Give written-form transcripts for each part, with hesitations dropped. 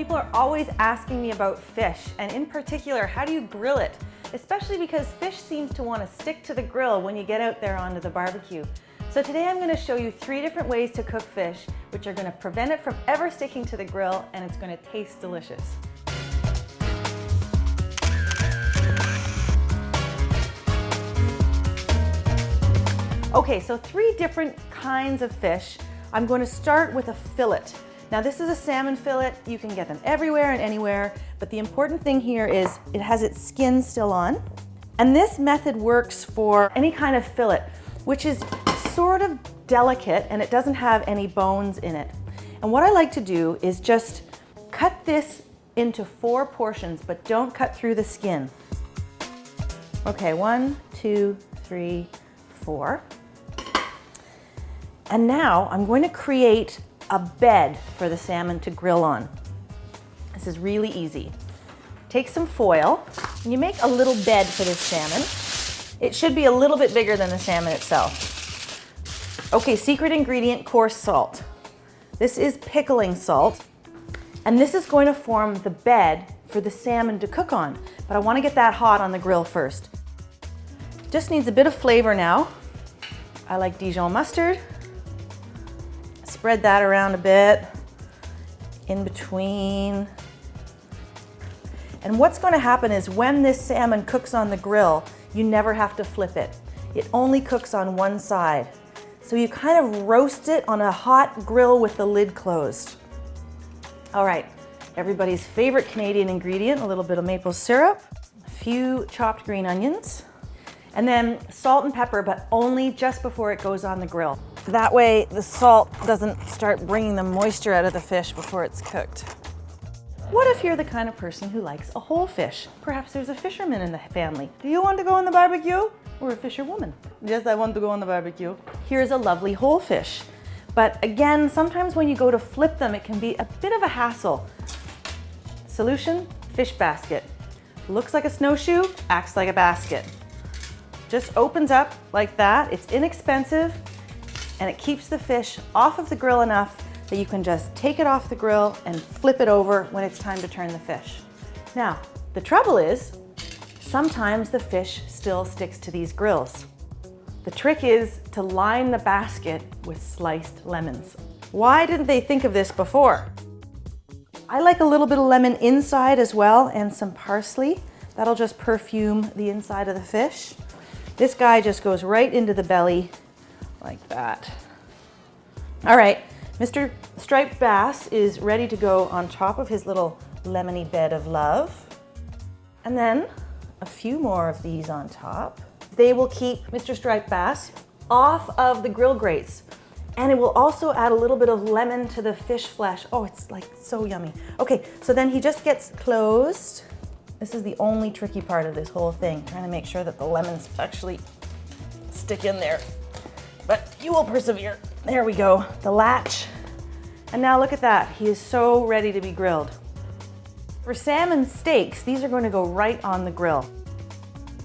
People are always asking me about fish, and in particular, how do you grill it? Especially because fish seems to want to stick to the grill when you get out there onto the barbecue. So today I'm going to show you 3 different ways to cook fish, which are going to prevent it from ever sticking to the grill, and it's going to taste delicious. Okay, so 3 different kinds of fish. I'm going to start with a fillet. Now this is a salmon fillet. You can get them everywhere and anywhere, but the important thing here is it has its skin still on. And this method works for any kind of fillet, which is sort of delicate and it doesn't have any bones in it. And what I like to do is just cut this into 4 portions, but don't cut through the skin. Okay, 1, 2, 3, 4. And now I'm going to create a bed for the salmon to grill on. This is really easy. Take some foil and you make a little bed for this salmon. It should be a little bit bigger than the salmon itself. Okay, secret ingredient, coarse salt. This is pickling salt, and this is going to form the bed for the salmon to cook on. But I want to get that hot on the grill first. Just needs a bit of flavor now. I like Dijon mustard. Spread that around a bit, in between. And what's going to happen is when this salmon cooks on the grill, you never have to flip it. It only cooks on one side. So you kind of roast it on a hot grill with the lid closed. All right, everybody's favorite Canadian ingredient, a little bit of maple syrup, a few chopped green onions, and then salt and pepper, but only just before it goes on the grill. That way the salt doesn't start bringing the moisture out of the fish before it's cooked. What if you're the kind of person who likes a whole fish? Perhaps there's a fisherman in the family. Do you want to go on the barbecue? Or a fisherwoman? Yes, I want to go on the barbecue. Here's a lovely whole fish. But again, sometimes when you go to flip them, it can be a bit of a hassle. Solution, fish basket. Looks like a snowshoe, acts like a basket. Just opens up like that. It's inexpensive. And it keeps the fish off of the grill enough that you can just take it off the grill and flip it over when it's time to turn the fish. Now, the trouble is, sometimes the fish still sticks to these grills. The trick is to line the basket with sliced lemons. Why didn't they think of this before? I like a little bit of lemon inside as well and some parsley. That'll just perfume the inside of the fish. This guy just goes right into the belly like that. All right, Mr. Striped Bass is ready to go on top of his little lemony bed of love. And then a few more of these on top. They will keep Mr. Striped Bass off of the grill grates. And it will also add a little bit of lemon to the fish flesh. Oh, it's like so yummy. Okay, so then he just gets closed. This is the only tricky part of this whole thing, trying to make sure that the lemons actually stick in there. But you will persevere. There we go, the latch. And now look at that, he is so ready to be grilled. For salmon steaks, these are going to go right on the grill.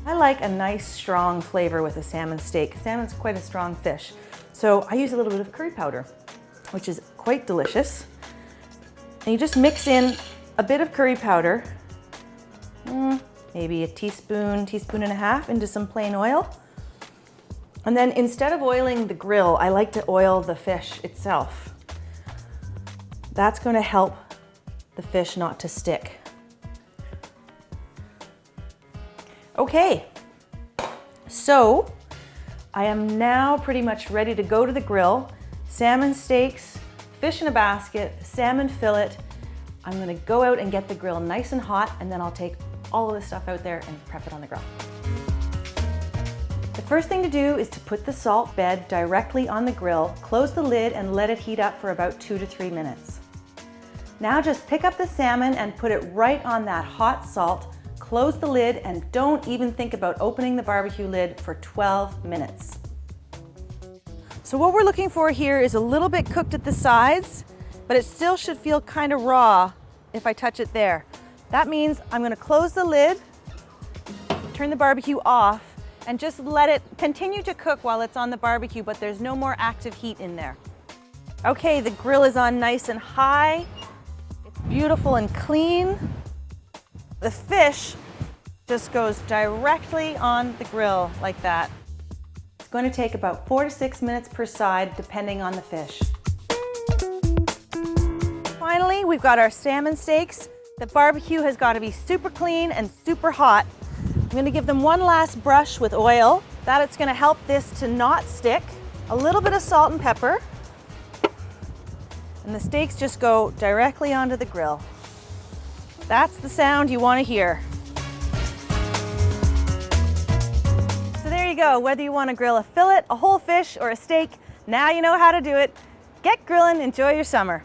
I like a nice strong flavor with a salmon steak. Salmon's quite a strong fish. So I use a little bit of curry powder, which is quite delicious. And you just mix in a bit of curry powder, maybe a teaspoon, teaspoon and a half into some plain oil. And then instead of oiling the grill, I like to oil the fish itself. That's going to help the fish not to stick. Okay, so I am now pretty much ready to go to the grill. Salmon steaks, fish in a basket, salmon fillet. I'm going to go out and get the grill nice and hot, and then I'll take all of this stuff out there and prep it on the grill. The first thing to do is to put the salt bed directly on the grill, close the lid and let it heat up for about 2 to 3 minutes. Now just pick up the salmon and put it right on that hot salt, close the lid, and don't even think about opening the barbecue lid for 12 minutes. So what we're looking for here is a little bit cooked at the sides, but it still should feel kind of raw if I touch it there. That means I'm going to close the lid, turn the barbecue off, and just let it continue to cook while it's on the barbecue, but there's no more active heat in there. Okay, the grill is on nice and high. It's beautiful and clean. The fish just goes directly on the grill like that. It's going to take about 4 to 6 minutes per side, depending on the fish. Finally, we've got our salmon steaks. The barbecue has got to be super clean and super hot. I'm going to give them one last brush with oil. It's going to help this to not stick. A little bit of salt and pepper. And the steaks just go directly onto the grill. That's the sound you want to hear. So there you go. Whether you want to grill a fillet, a whole fish, or a steak, now you know how to do it. Get grilling, enjoy your summer.